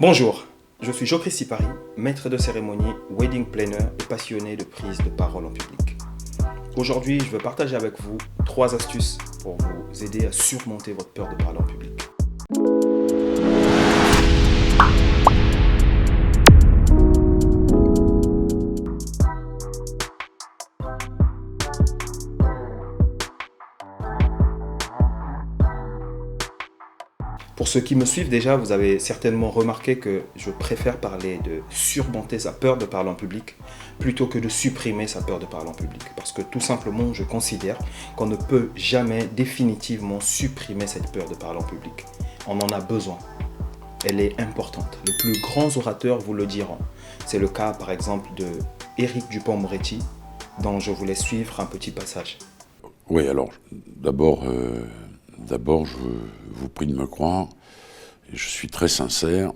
Bonjour, je suis Jo-Christy Paris, maître de cérémonie, wedding planner et passionné de prise de parole en public. Aujourd'hui, je veux partager avec vous 3 astuces pour vous aider à surmonter votre peur de parler en public. Pour ceux qui me suivent déjà, vous avez certainement remarqué que je préfère parler de surmonter sa peur de parler en public plutôt que de supprimer sa peur de parler en public. Parce que tout simplement, je considère qu'on ne peut jamais définitivement supprimer cette peur de parler en public. On en a besoin. Elle est importante. Les plus grands orateurs vous le diront. C'est le cas par exemple de Éric Dupond-Moretti, dont je vous laisse suivre un petit passage. Oui, alors, d'abord, je vous prie de me croire, et je suis très sincère,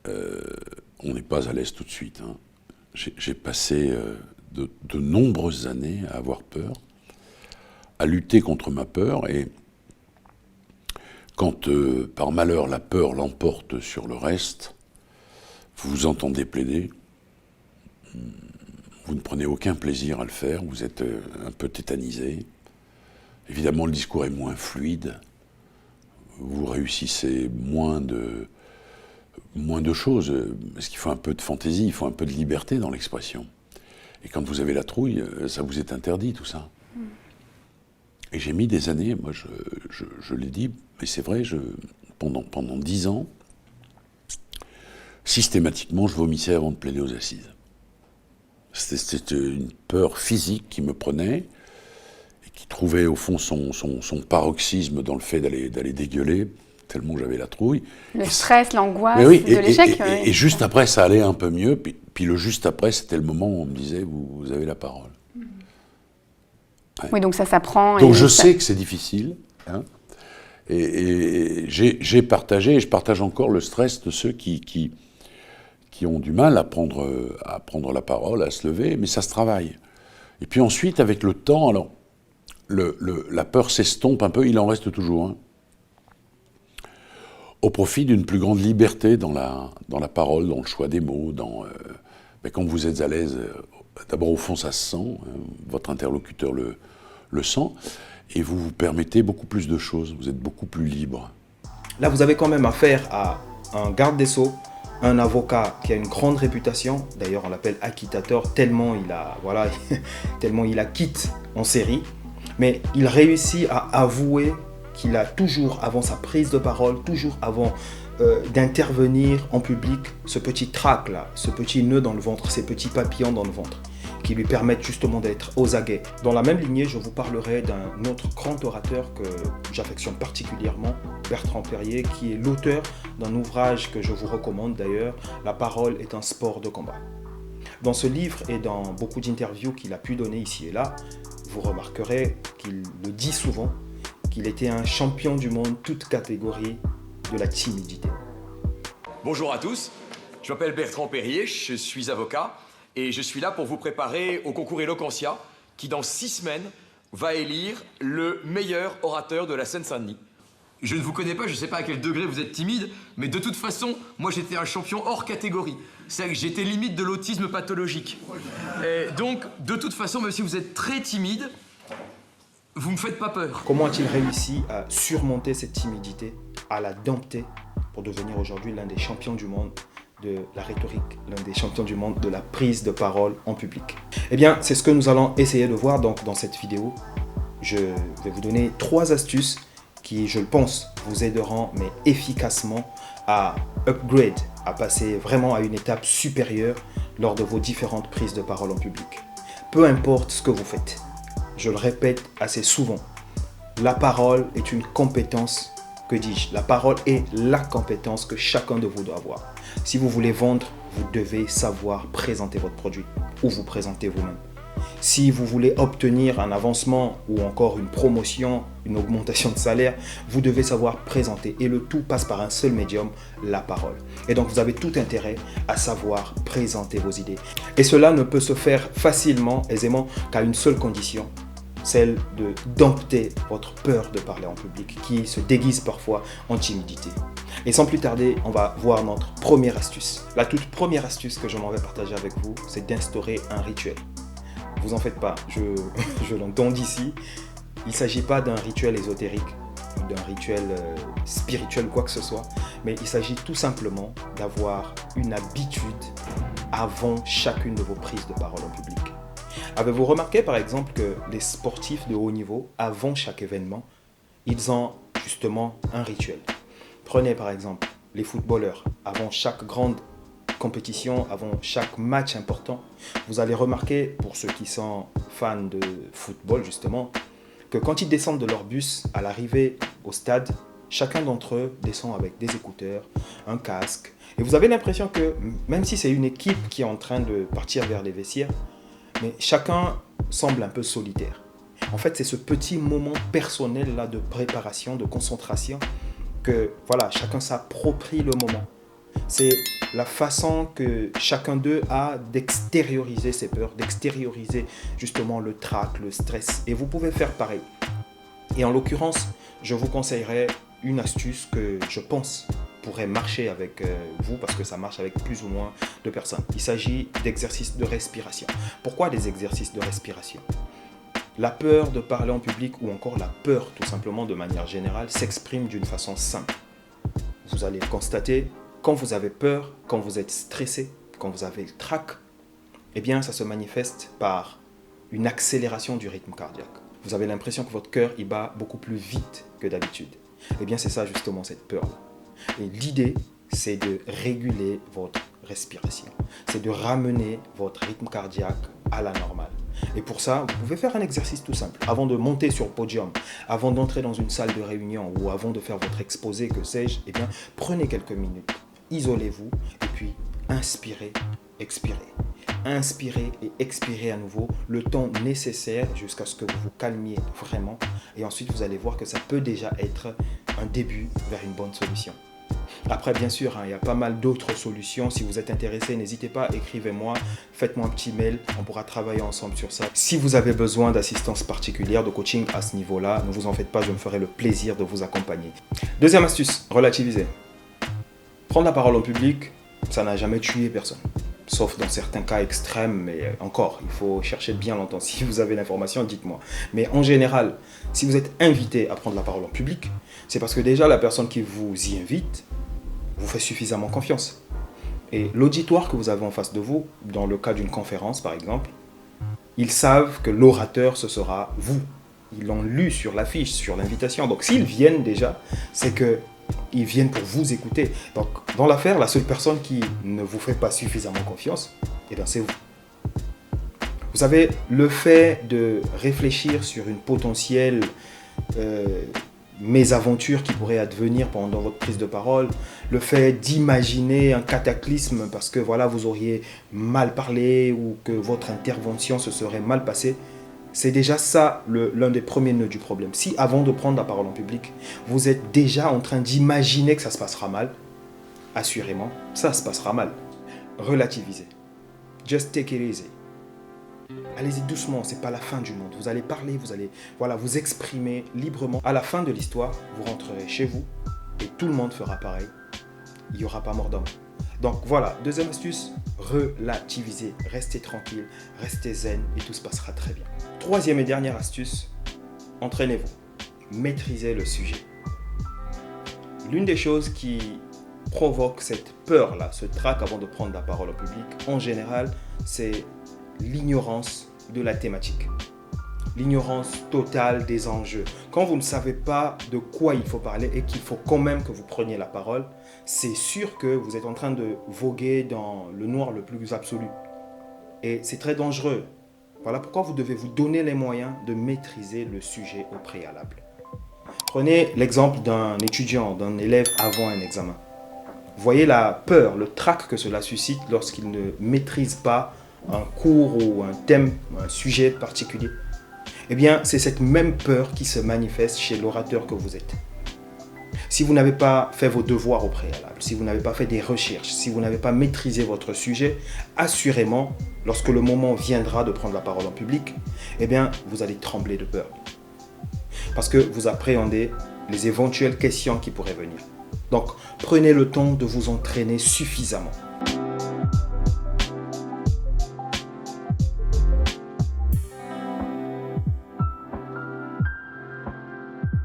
on n'est pas à l'aise tout de suite. Hein. J'ai passé de nombreuses années à avoir peur, à lutter contre ma peur, et quand, par malheur, la peur l'emporte sur le reste, vous vous entendez plaider, vous ne prenez aucun plaisir à le faire, vous êtes un peu tétanisé. Évidemment, le discours est moins fluide, vous réussissez moins de choses, parce qu'il faut un peu de fantaisie, il faut un peu de liberté dans l'expression. Et quand vous avez la trouille, ça vous est interdit, tout ça. Et j'ai mis des années, moi je l'ai dit, mais c'est vrai, pendant 10 ans, systématiquement, je vomissais avant de plaider aux assises. C'était une peur physique qui me prenait, qui trouvait au fond son paroxysme dans le fait d'aller dégueuler, tellement j'avais la trouille. Le stress, l'angoisse oui, de l'échec. Et juste après, ça allait un peu mieux, puis le juste après, c'était le moment où on me disait, vous avez la parole. Ouais. Oui, donc ça s'apprend. Donc je sais que c'est difficile, hein, et j'ai partagé, et je partage encore le stress de ceux qui ont du mal à prendre la parole, à se lever, mais ça se travaille. Et puis ensuite, avec le temps, alors, la peur s'estompe un peu, il en reste toujours, hein, au profit d'une plus grande liberté dans la parole, dans le choix des mots, quand vous êtes à l'aise, d'abord au fond ça se sent, hein, votre interlocuteur le sent, et vous vous permettez beaucoup plus de choses, vous êtes beaucoup plus libre. Là, vous avez quand même affaire à un garde des Sceaux, un avocat qui a une grande réputation, d'ailleurs on l'appelle acquittateur, tellement il acquitte en série. Mais il réussit à avouer qu'il a toujours, avant sa prise de parole, toujours avant d'intervenir en public, ce petit trac-là, ce petit nœud dans le ventre, ces petits papillons dans le ventre, qui lui permettent justement d'être aux aguets. Dans la même lignée, je vous parlerai d'un autre grand orateur que j'affectionne particulièrement, Bertrand Perrier, qui est l'auteur d'un ouvrage que je vous recommande d'ailleurs, « La parole est un sport de combat ». Dans ce livre et dans beaucoup d'interviews qu'il a pu donner ici et là, vous remarquerez qu'il le dit souvent, qu'il était un champion du monde, toute catégorie de la timidité. Bonjour à tous, je m'appelle Bertrand Perrier, je suis avocat et je suis là pour vous préparer au concours Eloquentia qui dans 6 semaines va élire le meilleur orateur de la Seine-Saint-Denis. Je ne vous connais pas, je ne sais pas à quel degré vous êtes timide, mais de toute façon, moi j'étais un champion hors catégorie. C'est-à-dire que j'étais limite de l'autisme pathologique. Et donc, de toute façon, même si vous êtes très timide, vous me faites pas peur. Comment a-t-il réussi à surmonter cette timidité, à la dompter pour devenir aujourd'hui l'un des champions du monde de la rhétorique, l'un des champions du monde de la prise de parole en public? Eh bien, c'est ce que nous allons essayer de voir donc dans cette vidéo. Je vais vous donner 3 astuces qui, je le pense, vous aideront, mais efficacement, à upgrade, à passer vraiment à une étape supérieure lors de vos différentes prises de parole en public. Peu importe ce que vous faites, je le répète assez souvent, la parole est une compétence, que dis-je, la parole est la compétence que chacun de vous doit avoir. Si vous voulez vendre, vous devez savoir présenter votre produit ou vous présenter vous-même. Si vous voulez obtenir un avancement ou encore une promotion, une augmentation de salaire, vous devez savoir présenter et le tout passe par un seul médium, la parole. Et donc vous avez tout intérêt à savoir présenter vos idées. Et cela ne peut se faire facilement, aisément, qu'à une seule condition, celle de dompter votre peur de parler en public qui se déguise parfois en timidité. Et sans plus tarder, on va voir notre première astuce. La toute première astuce que je m'en vais partager avec vous, c'est d'instaurer un rituel. Vous en faites pas, je l'entends d'ici. Il ne s'agit pas d'un rituel ésotérique, d'un rituel spirituel, quoi que ce soit, mais il s'agit tout simplement d'avoir une habitude avant chacune de vos prises de parole en public. Avez-vous remarqué par exemple que les sportifs de haut niveau, avant chaque événement, ils ont justement un rituel. Prenez par exemple les footballeurs, avant chaque grande compétition, avant chaque match important, vous allez remarquer, pour ceux qui sont fans de football justement, que quand ils descendent de leur bus à l'arrivée au stade, chacun d'entre eux descend avec des écouteurs, un casque, et vous avez l'impression que même si c'est une équipe qui est en train de partir vers les vestiaires, mais chacun semble un peu solitaire. En fait, c'est ce petit moment personnel là de préparation, de concentration, que voilà, chacun s'approprie le moment. C'est la façon que chacun d'eux a d'extérioriser ses peurs, d'extérioriser justement le trac, le stress. Et vous pouvez faire pareil. Et en l'occurrence, je vous conseillerais une astuce que je pense pourrait marcher avec vous, parce que ça marche avec plus ou moins de personnes. Il s'agit d'exercices de respiration. Pourquoi des exercices de respiration ? La peur de parler en public, ou encore la peur tout simplement de manière générale, s'exprime d'une façon simple. Vous allez le constater, quand vous avez peur, quand vous êtes stressé, quand vous avez le trac, eh bien ça se manifeste par une accélération du rythme cardiaque. Vous avez l'impression que votre cœur y bat beaucoup plus vite que d'habitude. Eh bien c'est ça justement, cette peur-là. Et l'idée, c'est de réguler votre respiration. C'est de ramener votre rythme cardiaque à la normale. Et pour ça, vous pouvez faire un exercice tout simple. Avant de monter sur le podium, avant d'entrer dans une salle de réunion ou avant de faire votre exposé, que sais-je, eh bien, prenez quelques minutes, isolez-vous et puis inspirez, expirez. Inspirez et expirez à nouveau le temps nécessaire jusqu'à ce que vous vous calmiez vraiment. Et ensuite, vous allez voir que ça peut déjà être un début vers une bonne solution. Après, bien sûr, il y a pas mal d'autres solutions. Si vous êtes intéressé, n'hésitez pas, écrivez-moi, faites-moi un petit mail, on pourra travailler ensemble sur ça. Si vous avez besoin d'assistance particulière, de coaching à ce niveau-là, ne vous en faites pas, je me ferai le plaisir de vous accompagner. Deuxième astuce, relativiser. Prendre la parole en public, ça n'a jamais tué personne. Sauf dans certains cas extrêmes, mais encore, il faut chercher bien longtemps. Si vous avez l'information, dites-moi. Mais en général, si vous êtes invité à prendre la parole en public, c'est parce que déjà la personne qui vous y invite vous fait suffisamment confiance. Et l'auditoire que vous avez en face de vous, dans le cas d'une conférence par exemple, ils savent que l'orateur, ce sera vous. Ils l'ont lu sur l'affiche, sur l'invitation. Donc s'ils viennent déjà, c'est qu'ils viennent pour vous écouter. Donc dans l'affaire, la seule personne qui ne vous fait pas suffisamment confiance, eh bien, c'est vous. Vous savez, le fait de réfléchir sur une potentielle mésaventure qui pourrait advenir pendant votre prise de parole, le fait d'imaginer un cataclysme parce que voilà, vous auriez mal parlé ou que votre intervention se serait mal passée, c'est déjà ça l'un des premiers nœuds du problème. Si avant de prendre la parole en public, vous êtes déjà en train d'imaginer que ça se passera mal, assurément, ça se passera mal. Relativisez. Just take it easy. Allez-y doucement, c'est pas la fin du monde. Vous allez parler, vous allez vous exprimer librement. À la fin de l'histoire, vous rentrerez chez vous et tout le monde fera pareil. Il n'y aura pas mort d'homme. Donc voilà, deuxième astuce, relativisez. Restez tranquille, restez zen et tout se passera très bien. Troisième et dernière astuce, entraînez-vous. Maîtrisez le sujet. L'une des choses qui provoque cette peur-là, ce trac avant de prendre la parole au public, en général, c'est l'ignorance de la thématique. L'ignorance totale des enjeux. Quand vous ne savez pas de quoi il faut parler et qu'il faut quand même que vous preniez la parole, c'est sûr que vous êtes en train de voguer dans le noir le plus absolu. Et c'est très dangereux. Voilà pourquoi vous devez vous donner les moyens de maîtriser le sujet au préalable. Prenez l'exemple d'un étudiant, d'un élève avant un examen. Voyez la peur, le trac que cela suscite lorsqu'il ne maîtrise pas un cours ou un thème, un sujet particulier. Eh bien, c'est cette même peur qui se manifeste chez l'orateur que vous êtes. Si vous n'avez pas fait vos devoirs au préalable, si vous n'avez pas fait des recherches, si vous n'avez pas maîtrisé votre sujet, assurément, lorsque le moment viendra de prendre la parole en public, eh bien, vous allez trembler de peur. Parce que vous appréhendez les éventuelles questions qui pourraient venir. Donc, prenez le temps de vous entraîner suffisamment.